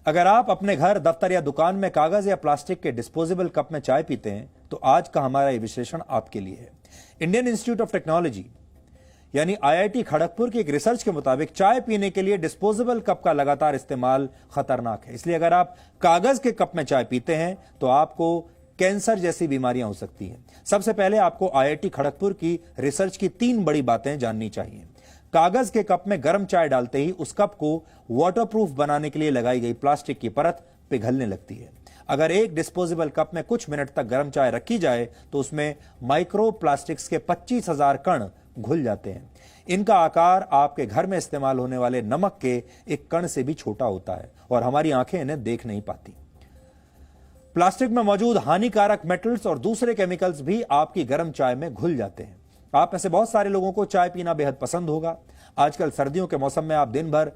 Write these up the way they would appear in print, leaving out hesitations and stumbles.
अगर आप अपने घर, दफ्तर या दुकान में कागज या प्लास्टिक के डिस्पोजेबल कप में चाय पीते हैं तो आज का हमारा ये विश्लेषण आपके लिए है। इंडियन इंस्टीट्यूट ऑफ टेक्नोलॉजी यानी IIT खड़गपुर की एक रिसर्च के मुताबिक चाय पीने के लिए डिस्पोजेबल कप का लगातार इस्तेमाल खतरनाक है। इसलिए अगर आप कागज के कप में चाय पीते हैं तो आपको कैंसर जैसी बीमारियां हो सकती हैं। सबसे पहले आपको IIT खड़गपुर की रिसर्च की 3 बड़ी बातें जाननी चाहिए। कागज के कप में गर्म चाय डालते ही उस कप को वाटरप्रूफ बनाने के लिए लगाई गई प्लास्टिक की परत पिघलने लगती है। अगर एक डिस्पोजेबल कप में कुछ मिनट तक गर्म चाय रखी जाए तो उसमें माइक्रो प्लास्टिक्स के 25,000 कण घुल जाते हैं। इनका आकार आपके घर में इस्तेमाल होने वाले नमक के एक कण से भी छोटा होता है और हमारी आंखें इन्हें देख नहीं पाती। प्लास्टिक में मौजूद हानिकारक मेटल्स और दूसरे केमिकल्स भी आपकी गर्म चाय में घुल जाते हैं। आप में से बहुत सारे लोगों को चाय पीना बेहद पसंद होगा। आजकल सर्दियों के मौसम में आप दिन भर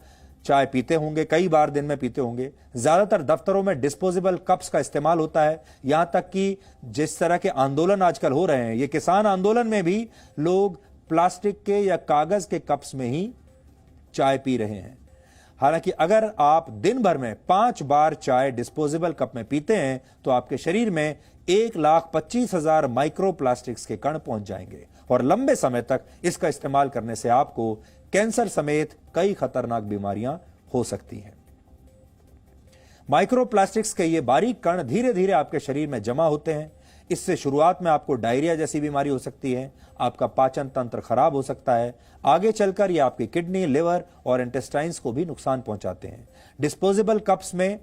चाय पीते होंगे, कई बार दिन में पीते होंगे। ज्यादातर दफ्तरों में डिस्पोजेबल कप्स का इस्तेमाल होता है। यहां तक कि जिस तरह के आंदोलन आजकल हो रहे हैं, ये किसान आंदोलन में भी लोग प्लास्टिक के या कागज के कप्स में ही चाय पी रहे हैं। हालांकि अगर आप दिन भर में 5 बार चाय डिस्पोजेबल कप में पीते हैं तो आपके शरीर में 1,25,000 माइक्रो प्लास्टिक्स के कण पहुंच जाएंगे और लंबे समय तक इसका इस्तेमाल करने से आपको कैंसर समेत कई खतरनाक बीमारियां हो सकती हैं। माइक्रो प्लास्टिक्स के ये बारीक कण धीरे धीरे आपके शरीर में जमा होते हैं। इससे शुरुआत में आपको डायरिया जैसी बीमारी हो सकती है, आपका पाचन तंत्र खराब हो सकता है। आगे चलकर ये आपकी किडनी, लिवर और इंटेस्टाइन्स को भी नुकसान पहुंचाते हैं। डिस्पोजेबल कप्स में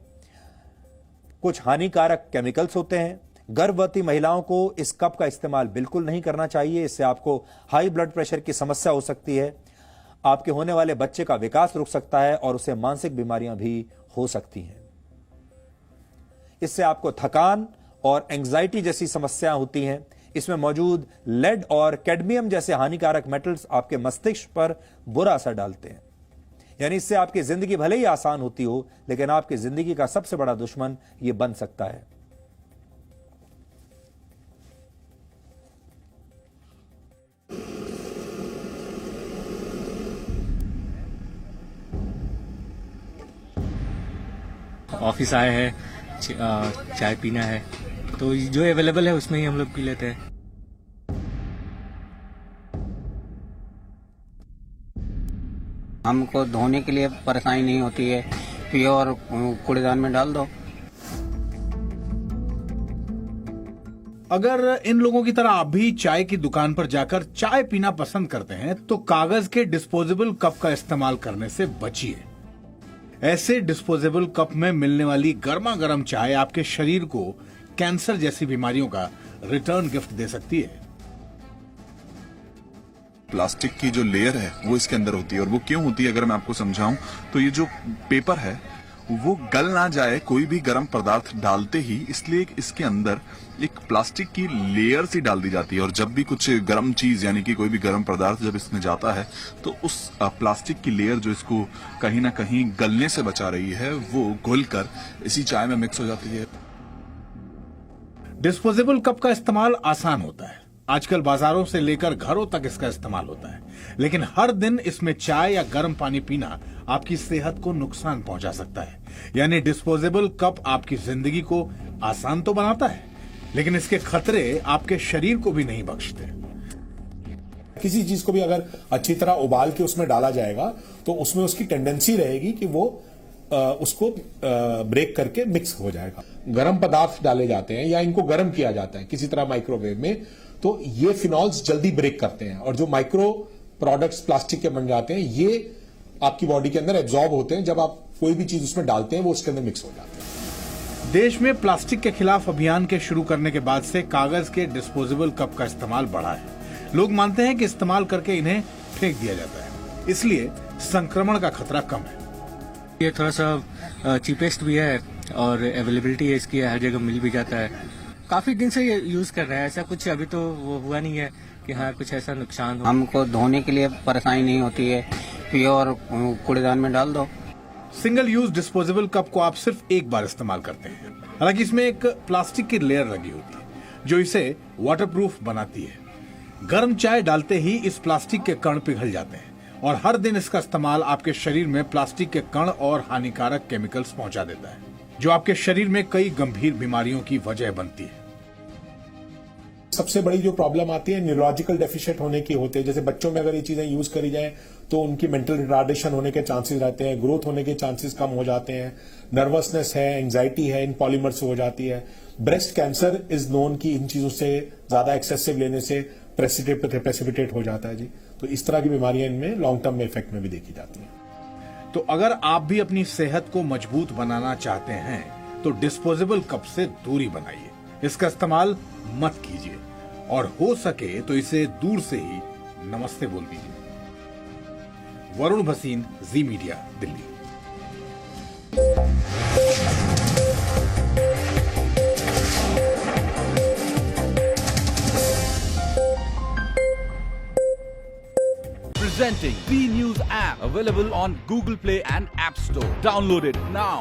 कुछ हानिकारक केमिकल्स होते हैं। गर्भवती महिलाओं को इस कप का इस्तेमाल बिल्कुल नहीं करना चाहिए। इससे आपको हाई ब्लड प्रेशर की समस्या हो सकती है। आपके होने वाले बच्चे का विकास रुक सकता है और उसे मानसिक बीमारियां भी हो सकती हैं। इससे आपको थकान और एंजाइटी जैसी समस्याएं होती हैं। इसमें मौजूद लेड और कैडमियम जैसे हानिकारक मेटल्स आपके मस्तिष्क पर बुरा असर डालते हैं। यानी इससे आपकी जिंदगी भले ही आसान होती हो, लेकिन आपकी जिंदगी का सबसे बड़ा दुश्मन यह बन सकता है। ऑफिस आए हैं, चाय पीना है तो जो अवेलेबल है उसमें ही हम लोग पी लेते हैं। हमको धोने के लिए परेशानी नहीं होती है, पियो और कूड़ेदान में डाल दो। अगर इन लोगों की तरह आप भी चाय की दुकान पर जाकर चाय पीना पसंद करते हैं तो कागज के डिस्पोजेबल कप का इस्तेमाल करने से बचिए। ऐसे डिस्पोजेबल कप में मिलने वाली गर्मा गर्म चाय आपके शरीर को कैंसर जैसी बीमारियों का रिटर्न गिफ्ट दे सकती है। प्लास्टिक की जो लेयर है वो इसके अंदर होती है, और वो क्यों होती है अगर मैं आपको समझाऊं तो ये जो पेपर है वो गल ना जाए कोई भी गर्म पदार्थ डालते ही, इसलिए इसके अंदर एक प्लास्टिक की लेयर सी डाल दी जाती है। और जब भी कुछ गर्म चीज यानी कि कोई भी गर्म पदार्थ जब इसमें जाता है तो उस प्लास्टिक की लेयर जो इसको कहीं ना कहीं गलने से बचा रही है वो घुलकर इसी चाय में मिक्स हो जाती है। डिस्पोजेबल कप का इस्तेमाल आसान होता है। आजकल बाजारों से लेकर घरों तक इसका इस्तेमाल होता है, लेकिन हर दिन इसमें चाय या गर्म पानी पीना आपकी सेहत को नुकसान पहुंचा सकता है। यानी डिस्पोजेबल कप आपकी जिंदगी को आसान तो बनाता है, लेकिन इसके खतरे आपके शरीर को भी नहीं बख्शते। किसी चीज को भी अगर अच्छी तरह उबाल के उसमें डाला जाएगा तो उसमें उसकी टेंडेंसी रहेगी कि वो उसको ब्रेक करके मिक्स हो जाएगा। गर्म पदार्थ डाले जाते हैं या इनको गर्म किया जाता है किसी तरह माइक्रोवेव में, तो ये फिनॉल्स जल्दी ब्रेक करते हैं और जो माइक्रो प्रोडक्ट्स प्लास्टिक के बन जाते हैं ये आपकी बॉडी के अंदर एब्जॉर्ब होते हैं। जब आप कोई भी चीज उसमें डालते हैं वो उसके अंदर मिक्स हो जाते हैं। देश में प्लास्टिक के खिलाफ अभियान के शुरू करने के बाद से कागज के डिस्पोजेबल कप का इस्तेमाल बढ़ा है। लोग मानते हैं कि इस्तेमाल करके इन्हें फेंक दिया जाता है, इसलिए संक्रमण का खतरा कम है। ये थोड़ा सा चीपेस्ट भी है और अवेलेबिलिटी है इसकी, हर जगह मिल भी जाता है। काफी दिन से ये यूज कर रहे हैं, ऐसा कुछ अभी तो वो हुआ नहीं है कि हाँ कुछ ऐसा नुकसान हो। हमको धोने के लिए परेशानी नहीं होती है, पियो और कूड़ेदान में डाल दो। सिंगल यूज डिस्पोजेबल कप को आप सिर्फ एक बार इस्तेमाल करते हैं। हालांकि इसमें एक प्लास्टिक की लेयर लगी होती है जो इसे वाटरप्रूफ बनाती है। गर्म चाय डालते ही इस प्लास्टिक के कण पिघल जाते हैं और हर दिन इसका इस्तेमाल आपके शरीर में प्लास्टिक के कण और हानिकारक केमिकल्स पहुंचा देता है, जो आपके शरीर में कई गंभीर बीमारियों की वजह बनती है। सबसे बड़ी जो प्रॉब्लम आती है न्यूरोलॉजिकल डेफिशिएंट होने की होती है। जैसे बच्चों में अगर ये चीजें यूज करी जाए तो उनकी मेंटल रिटार्डेशन होने के चांसेस रहते हैं, ग्रोथ होने के चांसेस कम हो जाते हैं, नर्वसनेस है, एंजाइटी है, इन पॉलीमर से हो जाती है। ब्रेस्ट कैंसर इज नोन कि इन चीजों से ज्यादा एक्सेसिव लेने से प्रेसिपिटेट हो जाता है जी। तो इस तरह की बीमारियां इनमें लॉन्ग टर्म में इफेक्ट में भी देखी जाती हैं। तो अगर आप भी अपनी सेहत को मजबूत बनाना चाहते हैं तो डिस्पोजेबल कप से दूरी बनाइए, इसका इस्तेमाल मत कीजिए और हो सके तो इसे दूर से ही नमस्ते बोल दीजिए। Varun Bhasin, Zee media, Delhi. Presenting B News app, available on Google Play and App Store. Download it now.